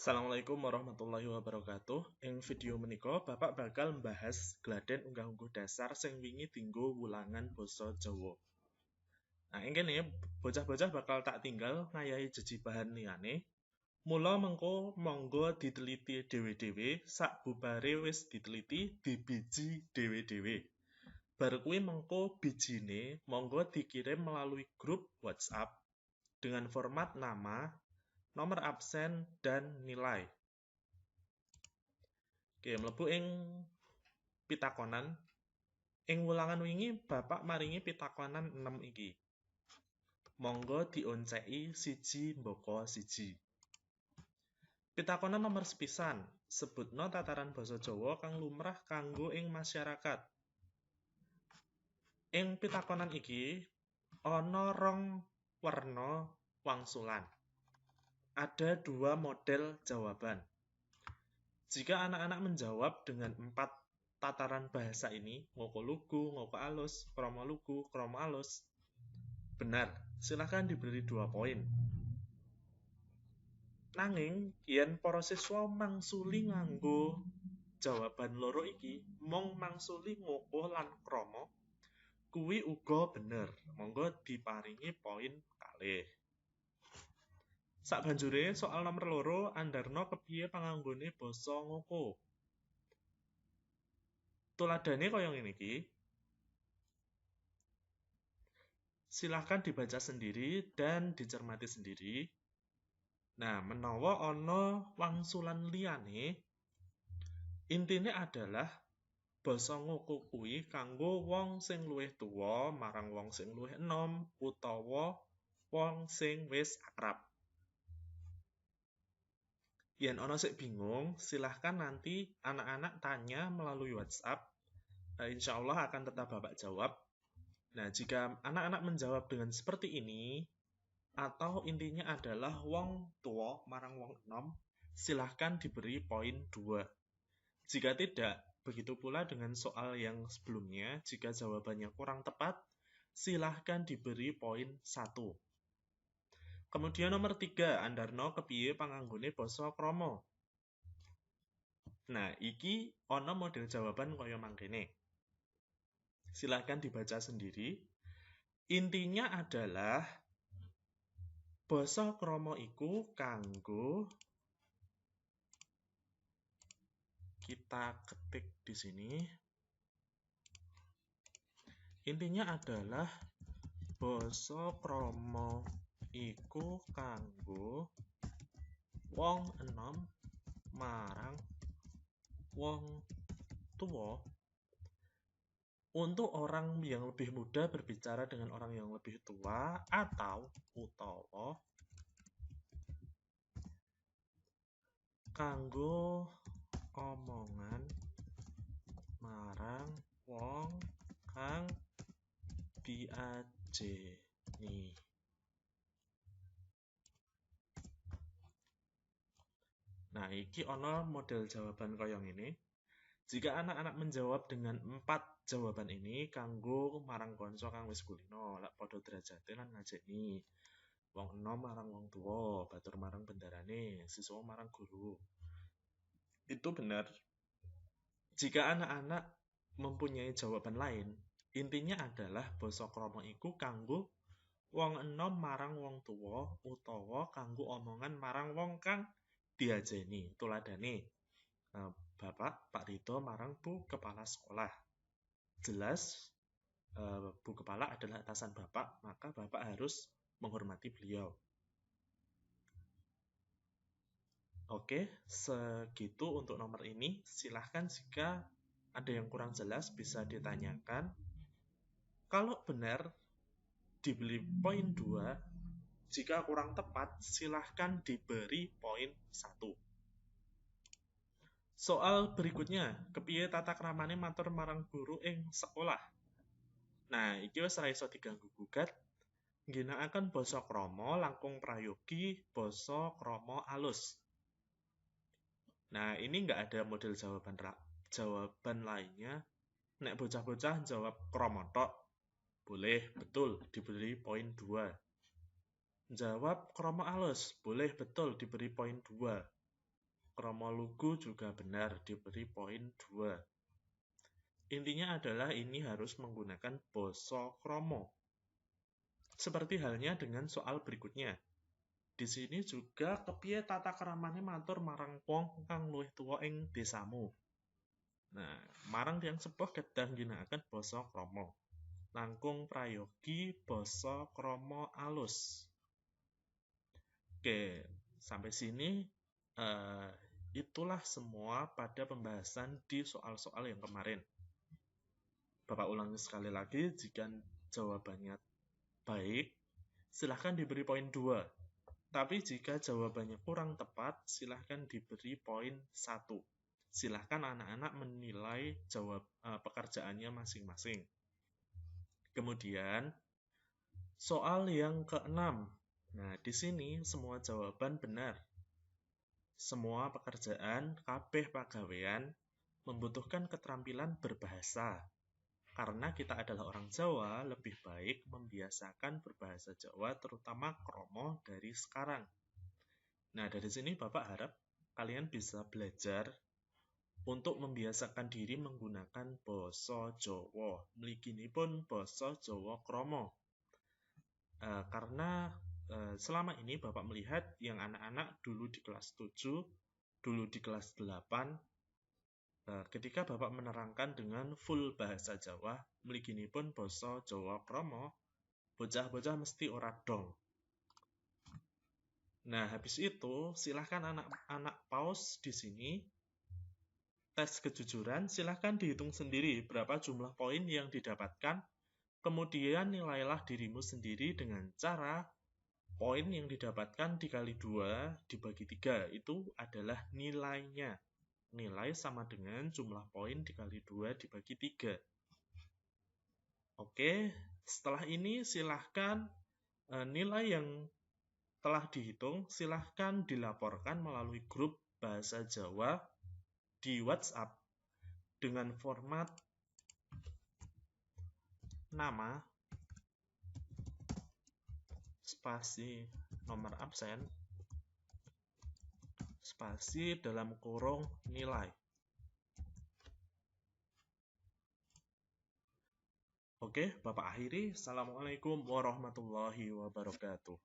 Assalamualaikum warahmatullahi wabarakatuh. Ing video menika Bapak bakal membahas gladhen unggah-ungguh dasar sing wingi dienggo wulangan basa Jawa. Nah, ing kene bocah-bocah bakal tak tinggal ngayahi jejibahan liyane. Mula mengko monggo diteliti dhewe-dhewe, sakbubare wis diteliti dibiji dhewe-dhewe. Bar kuwi mengko bijine monggo dikirim melalui grup WhatsApp dengan format nama, nomor absen, dan nilai. Oke, mlebu ing pitakonan. Ing wulangan wingi Bapak maringi pitakonan 6 iki. Monggo dionceki siji mbaka siji. Pitakonan nomor sepisan, sebutno tataran basa Jawa kang lumrah kanggo ing masyarakat. Ing pitakonan iki ana rong werna wangsulan. Ada 2 model jawaban. Jika anak-anak menjawab dengan 4 tataran bahasa ini, ngoko lugu, ngoko alus, kromo lugu, kromo alus, benar, silahkan diberi 2 poin. Nanging, yen para siswa mangsuli nganggo jawaban loro iki, mung mangsuli ngoko lan kromo, kuwi uga bener, monggo diparingi poin kalih. Sabanjure soal nomor 2 andharna kepiye panganggone basa ngoko. Tuladhane kaya ngene iki. Silahkan dibaca sendiri dan dicermati sendiri. Nah, menawa ana wangsulan liyane, intine adalah basa ngoko kuwi kanggo wong sing luwih tuwa marang wong sing luwih enom utawa wong sing wis akrab. Yen ana sik bingung, silahkan nanti anak-anak tanya melalui WhatsApp. Insya Allah akan tetap Bapak jawab. Nah, jika anak-anak menjawab dengan seperti ini, atau intinya adalah wong tua marang wong enom, silahkan diberi poin 2. Jika tidak, begitu pula dengan soal yang sebelumnya, jika jawabannya kurang tepat, silahkan diberi poin 1. Kemudian nomor 3, andharna kepiye panganggone basa krama. Nah, iki ana model jawaban kaya mangkene. Silahkan dibaca sendiri. Intinya adalah basa krama iku kanggo, kita ketik di sini. Intinya adalah basa krama iku kanggo wong enom marang wong tua, untuk orang yang lebih muda berbicara dengan orang yang lebih tua, atau utawa kanggo omongan marang wong kang diajeni. Nah, iki ana model jawaban kaya ngene. Jika anak-anak menjawab dengan 4 jawaban ini, kanggo marang kanca kang wis kulino, lak padha derajate lan ngajeni. Wong enom marang wong tuwa, batur marang bendarane, siswa marang guru. Itu benar. Jika anak-anak mempunyai jawaban lain, intinya adalah basa krama iku kanggo wong enom marang wong tuwa utawa kanggo omongan marang wong kang diajeni. Tuladhane, Bapak, Pak Ridho marang Bu Kepala Sekolah. Jelas, Bu Kepala adalah atasan Bapak, maka Bapak harus menghormati beliau. Oke, segitu untuk nomor ini. Silahkan jika ada yang kurang jelas bisa ditanyakan. Kalau benar, diberi poin 2. Jika kurang tepat, silahkan diberi poin 1. Soal berikutnya, kepiye tata kramane matur marang guru ing sekolah. Nah, iki wis ora iso diganggu gugat. Ngginakaken basa krama langkung prayogi basa krama alus. Nah, ini nggak ada model jawaban lainnya. Nek bocah-bocah jawab krama tok, boleh, betul, diberi poin 2. Jawab krama alus, boleh, betul, diberi poin 2. Kromo lugu juga benar, diberi poin 2. Intinya adalah ini harus menggunakan basa kromo. Seperti halnya dengan soal berikutnya. Di sini juga kepiye tata keramane matur marang wong kang luwih tuwa ing desamu. Nah, marang tiyang sepuh kedah ngginakaken basa kromo. Langkung prayogi basa kromo alus. Oke, sampai sini itulah semua pada pembahasan di soal-soal yang kemarin. Bapak ulangi sekali lagi, jika jawabannya baik, silahkan diberi poin 2. Tapi jika jawabannya kurang tepat, silahkan diberi poin 1. Silahkan anak-anak menilai pekerjaannya masing-masing. Kemudian, soal yang ke-6. Nah, di sini semua jawaban benar. Semua pekerjaan, kabeh pagawean, membutuhkan keterampilan berbahasa. Karena kita adalah orang Jawa, lebih baik membiasakan berbahasa Jawa, terutama kromo dari sekarang. Nah, dari sini Bapak harap kalian bisa belajar untuk membiasakan diri menggunakan basa Jawa. Mliginipun basa Jawa kromo. Karena selama ini Bapak melihat yang anak-anak dulu di kelas 7, dulu di kelas 8, ketika Bapak menerangkan dengan full bahasa Jawa, mliginipun basa Jawa kromo, bocah-bocah mesti ora dong. Nah, habis itu silahkan anak-anak pause di sini. Tes kejujuran, silahkan dihitung sendiri berapa jumlah poin yang didapatkan. Kemudian nilailah dirimu sendiri dengan cara poin yang didapatkan dikali 2 dibagi 3. Itu adalah nilainya. Nilai sama dengan jumlah poin dikali 2 dibagi 3. Oke, setelah ini silahkan nilai yang telah dihitung silahkan dilaporkan melalui grup Bahasa Jawa di WhatsApp dengan format nama, spasi nomor absen, spasi dalam kurung nilai. Oke, Bapak akhiri. Assalamualaikum warahmatullahi wabarakatuh.